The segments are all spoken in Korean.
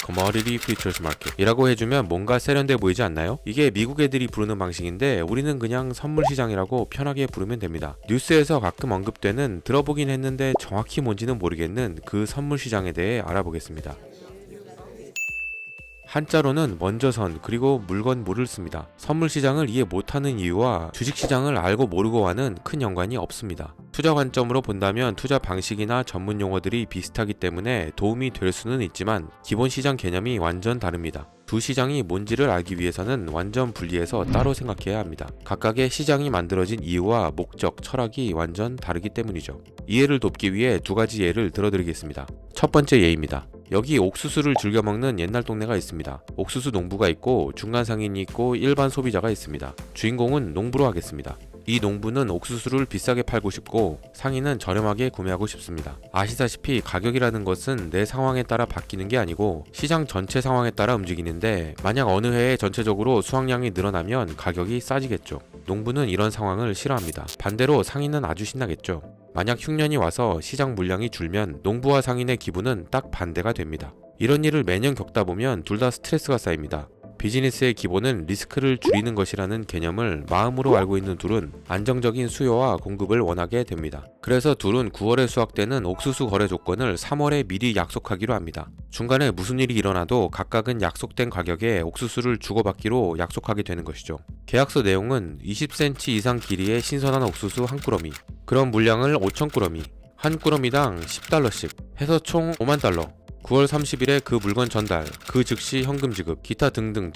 Commodity Futures Market 이라고 해주면 뭔가 세련돼 보이지 않나요? 이게 미국 애들이 부르는 방식인데 우리는 그냥 선물시장이라고 편하게 부르면 됩니다. 뉴스에서 가끔 언급되는 들어보긴 했는데 정확히 뭔지는 모르겠는 그 선물시장에 대해 알아보겠습니다. 한자로는 먼저 선 그리고 물건모를 씁니다. 선물시장을 이해 못하는 이유와 주식시장을 알고 모르고와는 큰 연관이 없습니다. 투자 관점으로 본다면 투자 방식이나 전문 용어들이 비슷하기 때문에 도움이 될 수는 있지만 기본 시장 개념이 완전 다릅니다. 두 시장이 뭔지를 알기 위해서는 완전 분리해서 따로 생각해야 합니다. 각각의 시장이 만들어진 이유와 목적, 철학이 완전 다르기 때문이죠. 이해를 돕기 위해 두 가지 예를 들어드리겠습니다. 첫 번째 예입니다. 여기 옥수수를 즐겨 먹는 옛날 동네가 있습니다. 옥수수 농부가 있고 중간 상인이 있고 일반 소비자가 있습니다. 주인공은 농부로 하겠습니다. 이 농부는 옥수수를 비싸게 팔고 싶고 상인은 저렴하게 구매하고 싶습니다. 아시다시피 가격이라는 것은 내 상황에 따라 바뀌는 게 아니고 시장 전체 상황에 따라 움직이는데 만약 어느 해에 전체적으로 수확량이 늘어나면 가격이 싸지겠죠. 농부는 이런 상황을 싫어합니다. 반대로 상인은 아주 신나겠죠. 만약 흉년이 와서 시장 물량이 줄면 농부와 상인의 기분은 딱 반대가 됩니다. 이런 일을 매년 겪다 보면 둘 다 스트레스가 쌓입니다. 비즈니스의 기본은 리스크를 줄이는 것이라는 개념을 마음으로 알고 있는 둘은 안정적인 수요와 공급을 원하게 됩니다. 그래서 둘은 9월에 수확되는 옥수수 거래 조건을 3월에 미리 약속하기로 합니다. 중간에 무슨 일이 일어나도 각각은 약속된 가격에 옥수수를 주고받기로 약속하게 되는 것이죠. 계약서 내용은 20cm 이상 길이의 신선한 옥수수 한 꾸러미, 그런 물량을 5,000꾸러미, 한 꾸러미당 $10씩 해서 총 $50,000. 9월 30일에 그 물건 전달, 그 즉시 현금 지급, 기타 등등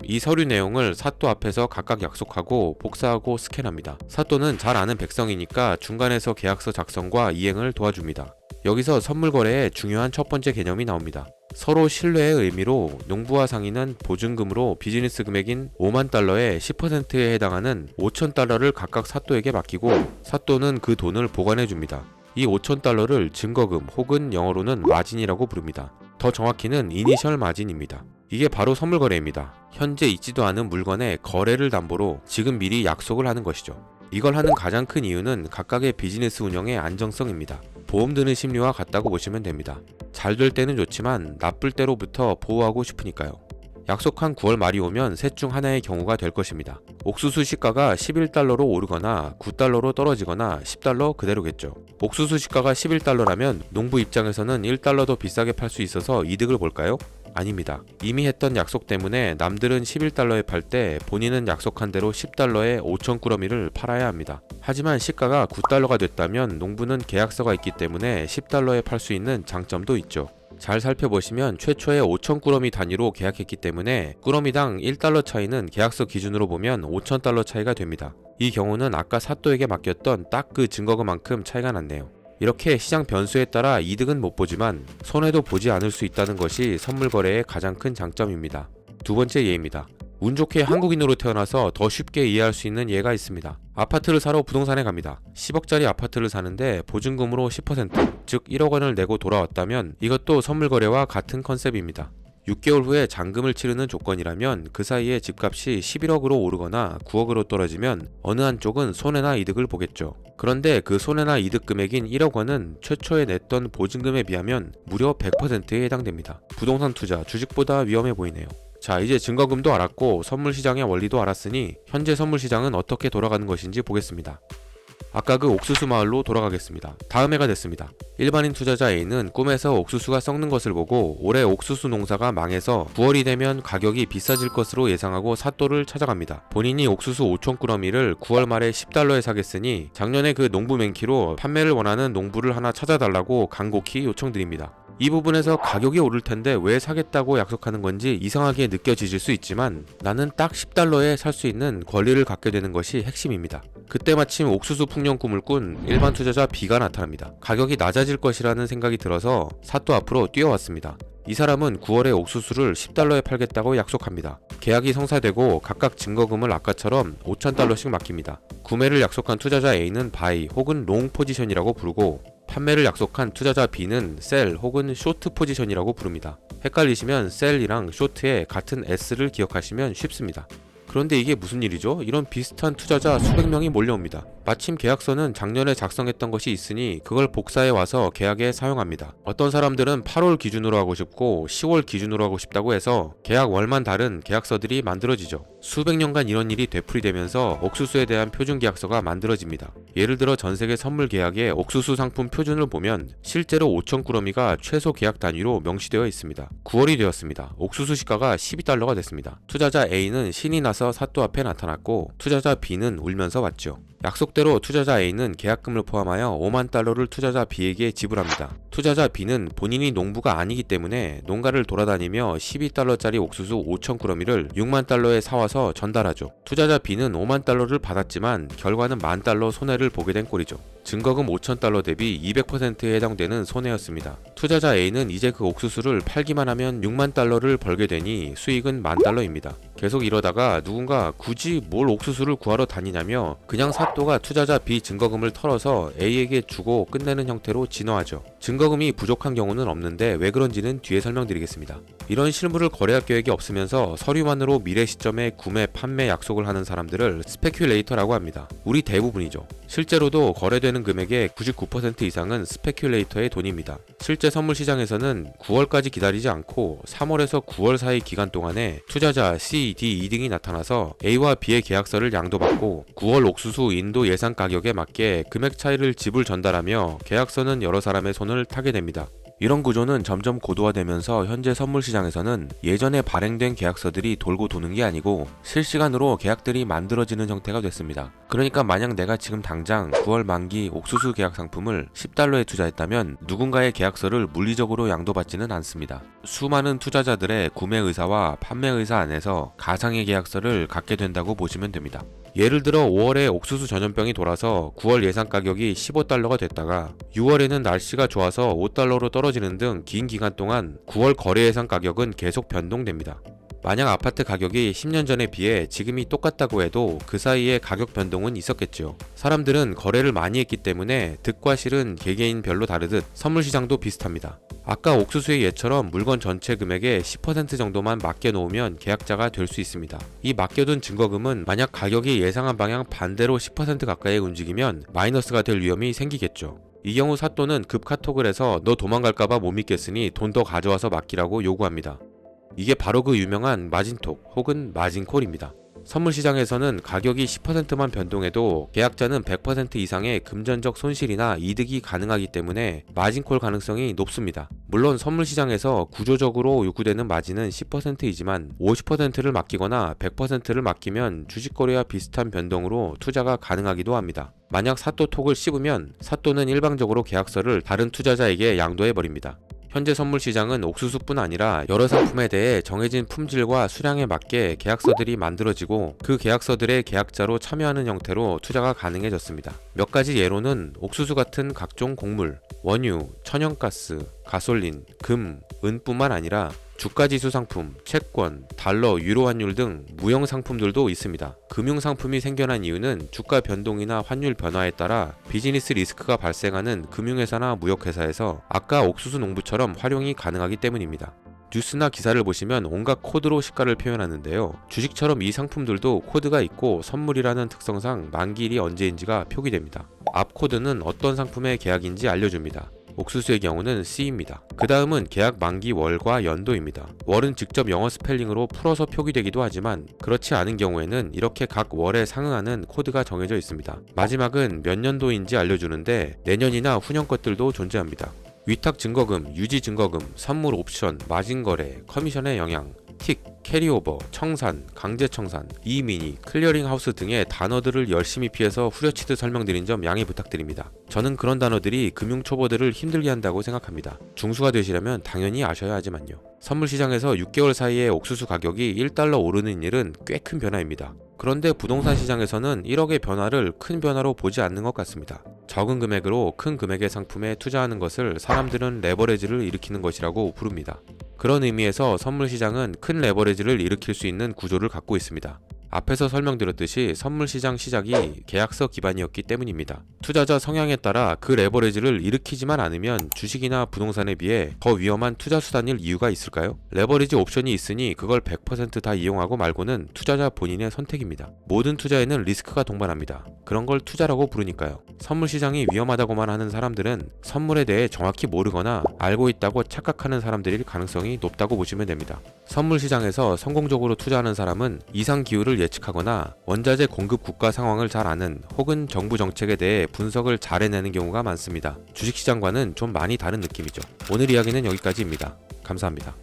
이 서류 내용을 사또 앞에서 각각 약속하고 복사하고 스캔합니다. 사또는 잘 아는 백성이니까 중간에서 계약서 작성과 이행을 도와줍니다. 여기서 선물 거래의 중요한 첫 번째 개념이 나옵니다. 서로 신뢰의 의미로 농부와 상인은 보증금으로 비즈니스 금액인 $50,000의 10%에 해당하는 $5,000를 각각 사또에게 맡기고 사또는 그 돈을 보관해 줍니다. 이 $5,000를 증거금 혹은 영어로는 마진이라고 부릅니다. 더 정확히는 이니셜 마진입니다. 이게 바로 선물 거래입니다. 현재 있지도 않은 물건의 거래를 담보로 지금 미리 약속을 하는 것이죠. 이걸 하는 가장 큰 이유는 각각의 비즈니스 운영의 안정성입니다. 보험 드는 심리와 같다고 보시면 됩니다. 잘 될 때는 좋지만 나쁠 때로부터 보호하고 싶으니까요. 약속한 9월 말이 오면 셋 중 하나의 경우가 될 것입니다. 옥수수 시가가 $11로 오르거나 $9로 떨어지거나 $10 그대로겠죠. 옥수수 시가가 $11라면 농부 입장에서는 $1 더 비싸게 팔 수 있어서 이득을 볼까요? 아닙니다. 이미 했던 약속 때문에 남들은 $11에 팔 때 본인은 약속한 대로 $10에 5,000꾸러미를 팔아야 합니다. 하지만 시가가 $9가 됐다면 농부는 계약서가 있기 때문에 $10에 팔 수 있는 장점도 있죠. 잘 살펴보시면 최초에 5,000꾸러미 단위로 계약했기 때문에 꾸러미당 $1 차이는 계약서 기준으로 보면 $5,000 차이가 됩니다. 이 경우는 아까 사또에게 맡겼던 딱 그 증거금만큼 차이가 났네요. 이렇게 시장 변수에 따라 이득은 못 보지만 손해도 보지 않을 수 있다는 것이 선물 거래의 가장 큰 장점입니다. 두 번째 예입니다. 운 좋게 한국인으로 태어나서 더 쉽게 이해할 수 있는 예가 있습니다. 아파트를 사러 부동산에 갑니다. 10억짜리 아파트를 사는데 보증금으로 10%, 즉 1억 원을 내고 돌아왔다면 이것도 선물 거래와 같은 컨셉입니다. 6개월 후에 잔금을 치르는 조건이라면 그 사이에 집값이 11억으로 오르거나 9억으로 떨어지면 어느 한쪽은 손해나 이득을 보겠죠. 그런데 그 손해나 이득 금액인 1억 원은 최초에 냈던 보증금에 비하면 무려 100%에 해당됩니다. 부동산 투자, 주식보다 위험해 보이네요. 자, 이제 증거금도 알았고 선물시장의 원리도 알았으니 현재 선물시장은 어떻게 돌아가는 것인지 보겠습니다. 아까 그 옥수수 마을로 돌아가겠습니다. 다음 해가 됐습니다. 일반인 투자자 A는 꿈에서 옥수수가 썩는 것을 보고 올해 옥수수 농사가 망해서 9월이 되면 가격이 비싸질 것으로 예상하고 사또를 찾아갑니다. 본인이 옥수수 5,000꾸러미를 9월 말에 $10에 사겠으니 작년에 그 농부 맨키로 판매를 원하는 농부를 하나 찾아달라고 간곡히 요청드립니다. 이 부분에서 가격이 오를 텐데 왜 사겠다고 약속하는 건지 이상하게 느껴지실 수 있지만 나는 딱 $10에 살 수 있는 권리를 갖게 되는 것이 핵심입니다. 그때 마침 옥수수 풍년 꿈을 꾼 일반 투자자 B가 나타납니다. 가격이 낮아질 것이라는 생각이 들어서 사또 앞으로 뛰어왔습니다. 이 사람은 9월에 옥수수를 $10에 팔겠다고 약속합니다. 계약이 성사되고 각각 증거금을 아까처럼 $5,000씩 맡깁니다. 구매를 약속한 투자자 A는 바이 혹은 롱 포지션이라고 부르고 판매를 약속한 투자자 B는 셀 혹은 쇼트 포지션이라고 부릅니다. 헷갈리시면 셀이랑 쇼트에 같은 S를 기억하시면 쉽습니다. 그런데 이게 무슨 일이죠? 이런 비슷한 투자자 수백 명이 몰려옵니다. 마침 계약서는 작년에 작성했던 것이 있으니 그걸 복사해 와서 계약에 사용합니다. 어떤 사람들은 8월 기준으로 하고 싶고 10월 기준으로 하고 싶다고 해서 계약 월만 다른 계약서들이 만들어지죠. 수백 년간 이런 일이 되풀이되면서 옥수수에 대한 표준 계약서가 만들어집니다. 예를 들어 전세계 선물 계약의 옥수수 상품 표준을 보면 실제로 5,000꾸러미가 최소 계약 단위로 명시되어 있습니다. 9월이 되었습니다. 옥수수 시가가 $12가 됐습니다. 투자자 A는 신이 나서 사또 앞에 나타났고 투자자 B는 울면서 왔죠. 약속대로 투자자 A는 계약금을 포함하여 $50,000를 투자자 B에게 지불합니다. 투자자 B는 본인이 농부가 아니기 때문에 농가를 돌아다니며 $12짜리 옥수수 5,000꾸러미를 $60,000에 사와서 전달하죠. 투자자 B는 $50,000를 받았지만 결과는 $10,000 손해를 보게 된 꼴이죠. 증거금 $5,000 대비 200%에 해당되는 손해였습니다. 투자자 A는 이제 그 옥수수를 팔기만 하면 $60,000를 벌게 되니 수익은 $10,000입니다. 계속 이러다가 누군가 굳이 뭘 옥수수를 구하러 다니냐며 그냥 사또가 투자자 B 증거금을 털어서 A에게 주고 끝내는 형태로 진화하죠. 증거금이 부족한 경우는 없는데 왜 그런지는 뒤에 설명드리겠습니다. 이런 실물을 거래할 계획이 없으면서 서류만으로 미래 시점에 구매, 판매 약속을 하는 사람들을 스페큘레이터라고 합니다. 우리 대부분이죠. 실제로도 거래되는 금액의 99% 이상은 스페큘레이터의 돈입니다. 실제 선물 시장에서는 9월까지 기다리지 않고 3월에서 9월 사이 기간 동안에 투자자 C, D, 2등이 나타나서 A와 B의 계약서를 양도받고 9월 옥수수 인도 예상 가격에 맞게 금액 차이를 지불 전달하며 계약서는 여러 사람의 손을 타게 됩니다. 이런 구조는 점점 고도화되면서 현재 선물 시장에서는 예전에 발행된 계약서들이 돌고 도는 게 아니고 실시간으로 계약들이 만들어지는 형태가 됐습니다. 그러니까 만약 내가 지금 당장 9월 만기 옥수수 계약 상품을 $10에 투자했다면 누군가의 계약서를 물리적으로 양도받지는 않습니다. 수많은 투자자들의 구매 의사와 판매 의사 안에서 가상의 계약서를 갖게 된다고 보시면 됩니다. 예를 들어 5월에 옥수수 전염병이 돌아서 9월 예상 가격이 $15가 됐다가 6월에는 날씨가 좋아서 $5로 떨어지는 등 긴 기간 동안 9월 거래 예상 가격은 계속 변동됩니다. 만약 아파트 가격이 10년 전에 비해 지금이 똑같다고 해도 그 사이에 가격 변동은 있었겠죠. 사람들은 거래를 많이 했기 때문에 득과 실은 개개인별로 다르듯 선물 시장도 비슷합니다. 아까 옥수수의 예처럼 물건 전체 금액의 10% 정도만 맡겨놓으면 계약자가 될 수 있습니다. 이 맡겨둔 증거금은 만약 가격이 예상한 방향 반대로 10% 가까이 움직이면 마이너스가 될 위험이 생기겠죠. 이 경우 사또는 급 카톡을 해서 너 도망갈까봐 못 믿겠으니 돈 더 가져와서 맡기라고 요구합니다. 이게 바로 그 유명한 마진톡 혹은 마진콜입니다. 선물 시장에서는 가격이 10%만 변동해도 계약자는 100% 이상의 금전적 손실이나 이득이 가능하기 때문에 마진콜 가능성이 높습니다. 물론 선물 시장에서 구조적으로 요구되는 마진은 10%이지만 50%를 맡기거나 100%를 맡기면 주식거래와 비슷한 변동으로 투자가 가능하기도 합니다. 만약 사또톡을 씹으면 사또는 일방적으로 계약서를 다른 투자자에게 양도해버립니다. 현재 선물 시장은 옥수수뿐 아니라 여러 상품에 대해 정해진 품질과 수량에 맞게 계약서들이 만들어지고 그 계약서들의 계약자로 참여하는 형태로 투자가 가능해졌습니다. 몇 가지 예로는 옥수수 같은 각종 곡물, 원유, 천연가스, 가솔린, 금, 은뿐만 아니라 주가지수 상품, 채권, 달러, 유로 환율 등 무형 상품들도 있습니다. 금융 상품이 생겨난 이유는 주가 변동이나 환율 변화에 따라 비즈니스 리스크가 발생하는 금융회사나 무역회사에서 아까 옥수수 농부처럼 활용이 가능하기 때문입니다. 뉴스나 기사를 보시면 온갖 코드로 시가를 표현하는데요. 주식처럼 이 상품들도 코드가 있고 선물이라는 특성상 만기일이 언제인지가 표기됩니다. 앞 코드는 어떤 상품의 계약인지 알려줍니다. 옥수수의 경우는 C입니다. 그 다음은 계약 만기 월과 연도입니다. 월은 직접 영어 스펠링으로 풀어서 표기되기도 하지만 그렇지 않은 경우에는 이렇게 각 월에 상응하는 코드가 정해져 있습니다. 마지막은 몇 년도인지 알려주는데 내년이나 후년 것들도 존재합니다. 위탁 증거금, 유지 증거금, 선물 옵션, 마진 거래, 커미션의 영향, 틱, 캐리오버, 청산, 강제 청산, 이민희, 클리어링 하우스 등의 단어들을 열심히 피해서 후려치듯 설명드린 점 양해 부탁드립니다. 저는 그런 단어들이 금융 초보들을 힘들게 한다고 생각합니다. 중수가 되시려면 당연히 아셔야 하지만요. 선물 시장에서 6개월 사이에 옥수수 가격이 $1 오르는 일은 꽤 큰 변화입니다. 그런데 부동산 시장에서는 1억의 변화를 큰 변화로 보지 않는 것 같습니다. 적은 금액으로 큰 금액의 상품에 투자하는 것을 사람들은 레버리지를 일으키는 것이라고 부릅니다. 그런 의미에서 선물 시장은 큰 레버리지를 일으킬 수 있는 구조를 갖고 있습니다. 앞에서 설명드렸듯이 선물시장 시작이 계약서 기반이었기 때문입니다. 투자자 성향에 따라 그 레버리지를 일으키지만 않으면 주식이나 부동산에 비해 더 위험한 투자 수단일 이유가 있을까요? 레버리지 옵션이 있으니 그걸 100%다 이용하고 말고는 투자자 본인의 선택입니다. 모든 투자에는 리스크가 동반합니다. 그런 걸 투자라고 부르니까요. 선물시장이 위험하다고만 하는 사람들은 선물에 대해 정확히 모르거나 알고 있다고 착각하는 사람들일 가능성이 높다고 보시면 됩니다. 선물시장에서 성공적으로 투자하는 사람은 이상 기후를 예측하거나 원자재 공급 국가 상황을 잘 아는 혹은 정부 정책에 대해 분석을 잘 해내는 경우가 많습니다. 주식시장과는 좀 많이 다른 느낌이죠. 오늘 이야기는 여기까지입니다. 감사합니다.